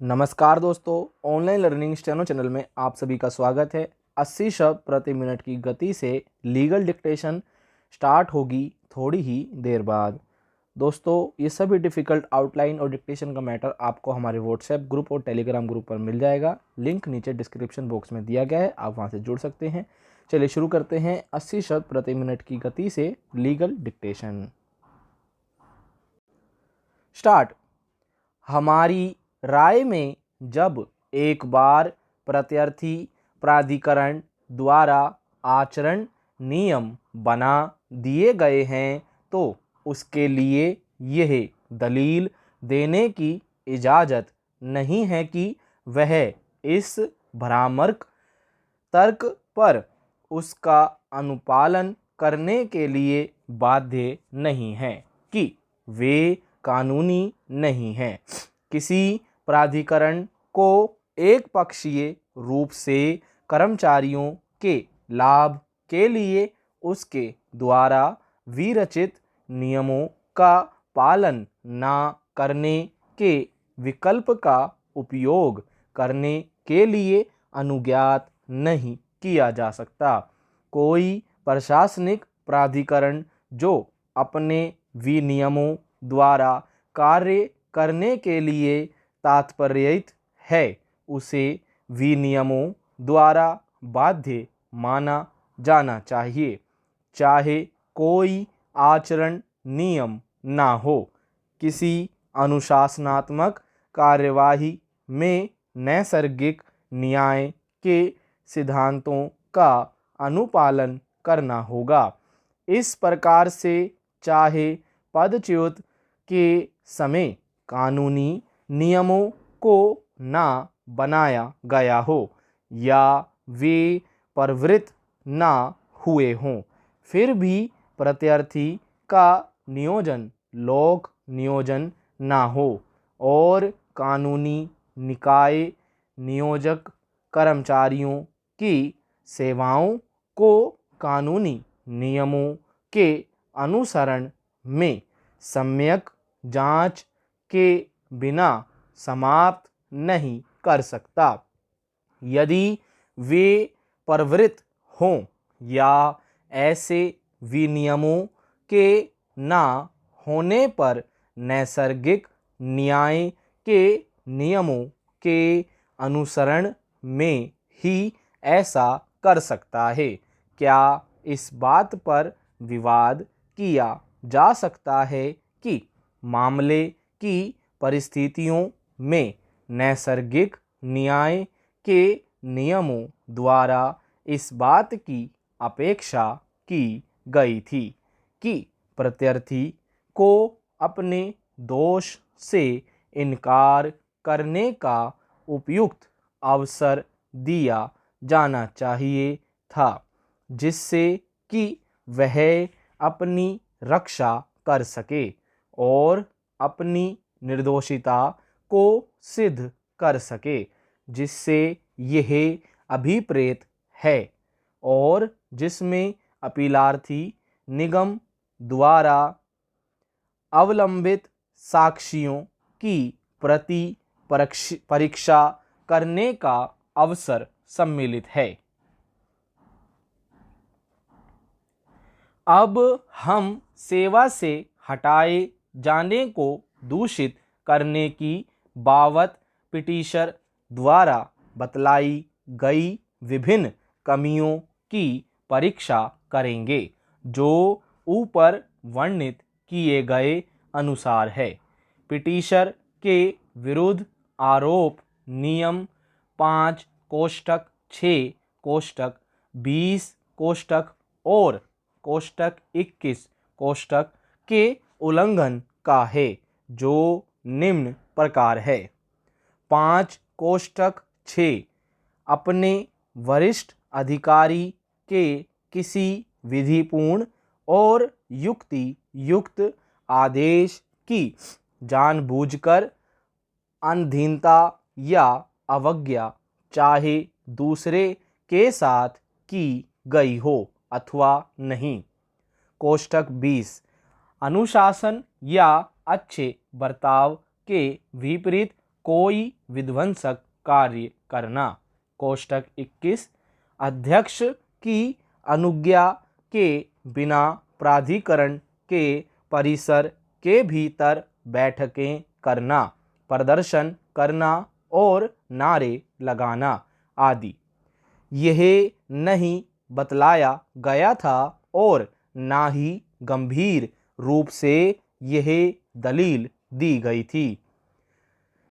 नमस्कार दोस्तों, online learning steno channel में आप सभी का स्वागत है। 80 शब्द प्रति मिनट की गति से लीगल डिक्टेशन स्टार्ट होगी थोड़ी ही देर बाद। दोस्तों, ये सभी डिफ़िकल्ट आउटलाइन और डिक्टेशन का मैटर आपको हमारे व्हाट्सएप ग्रुप और टेलीग्राम ग्रुप पर मिल जाएगा। लिंक नीचे डिस्क्रिप्शन बॉक्स में दिया गया है, आप वहाँ से जुड़ सकते हैं। चलिए शुरू करते हैं 80 शब्द प्रति मिनट की गति से लीगल डिक्टेशन। स्टार्ट। हमारी राय में जब एक बार प्रत्यर्थी प्राधिकरण द्वारा आचरण नियम बना दिए गए हैं तो उसके लिए यह दलील देने की इजाज़त नहीं है कि वह इस भ्रामक तर्क पर उसका अनुपालन करने के लिए बाध्य नहीं है कि वे कानूनी नहीं हैं। किसी प्राधिकरण को एक पक्षीय रूप से कर्मचारियों के लाभ के लिए उसके द्वारा विरचित नियमों का पालन न करने के विकल्प का उपयोग करने के लिए अनुज्ञात नहीं किया जा सकता। कोई प्रशासनिक प्राधिकरण जो अपने विनियमों द्वारा कार्य करने के लिए तात्पर्यित है उसे विनियमों द्वारा बाध्य माना जाना चाहिए, चाहे कोई आचरण नियम ना हो। किसी अनुशासनात्मक कार्यवाही में नैसर्गिक न्याय के सिद्धांतों का अनुपालन करना होगा। इस प्रकार से चाहे पदच्युत के समय कानूनी नियमों को ना बनाया गया हो या वे प्रवृत्त ना हुए हों, फिर भी प्रत्यर्थी का नियोजन लोक नियोजन ना हो और कानूनी निकाय नियोजक कर्मचारियों की सेवाओं को कानूनी नियमों के अनुसरण में सम्यक जांच के बिना समाप्त नहीं कर सकता। यदि वे प्रवृत्त हों या ऐसे विनियमों के ना होने पर नैसर्गिक न्याय के नियमों के अनुसरण में ही ऐसा कर सकता है। क्या इस बात पर विवाद किया जा सकता है कि मामले की परिस्थितियों में नैसर्गिक न्याय के नियमों द्वारा इस बात की अपेक्षा की गई थी कि प्रत्यर्थी को अपने दोष से इनकार करने का उपयुक्त अवसर दिया जाना चाहिए था, जिससे कि वह अपनी रक्षा कर सके और अपनी निर्दोषिता को सिद्ध कर सके, जिससे यह अभिप्रेत है और जिसमें अपीलार्थी निगम द्वारा अवलंबित साक्ष्यों की प्रति परीक्षा करने का अवसर सम्मिलित है। अब हम सेवा से हटाए जाने को दूषित करने की बाबत पिटीशनर द्वारा बतलाई गई विभिन्न कमियों की परीक्षा करेंगे, जो ऊपर वर्णित किए गए अनुसार है। पिटीशनर के विरुद्ध आरोप नियम 5 कोष्ठक 6 कोष्ठक 20 कोष्ठक और कोष्ठक 21 कोष्ठक के उल्लंघन का है, जो निम्न प्रकार है। 5 कोष्ठक 6 अपने वरिष्ठ अधिकारी के किसी विधिपूर्ण और युक्ति युक्त आदेश की जानबूझकर अधीनता या अवज्ञा चाहे दूसरे के साथ की गई हो अथवा नहीं। कोष्ठक 20 अनुशासन या अच्छे बर्ताव के विपरीत कोई विध्वंसक कार्य करना। कोष्टक 21 अध्यक्ष की अनुज्ञा के बिना प्राधिकरण के परिसर के भीतर बैठकें करना, प्रदर्शन करना और नारे लगाना आदि। यह नहीं बतलाया गया था और ना ही गंभीर रूप से यह दलील दी गई थी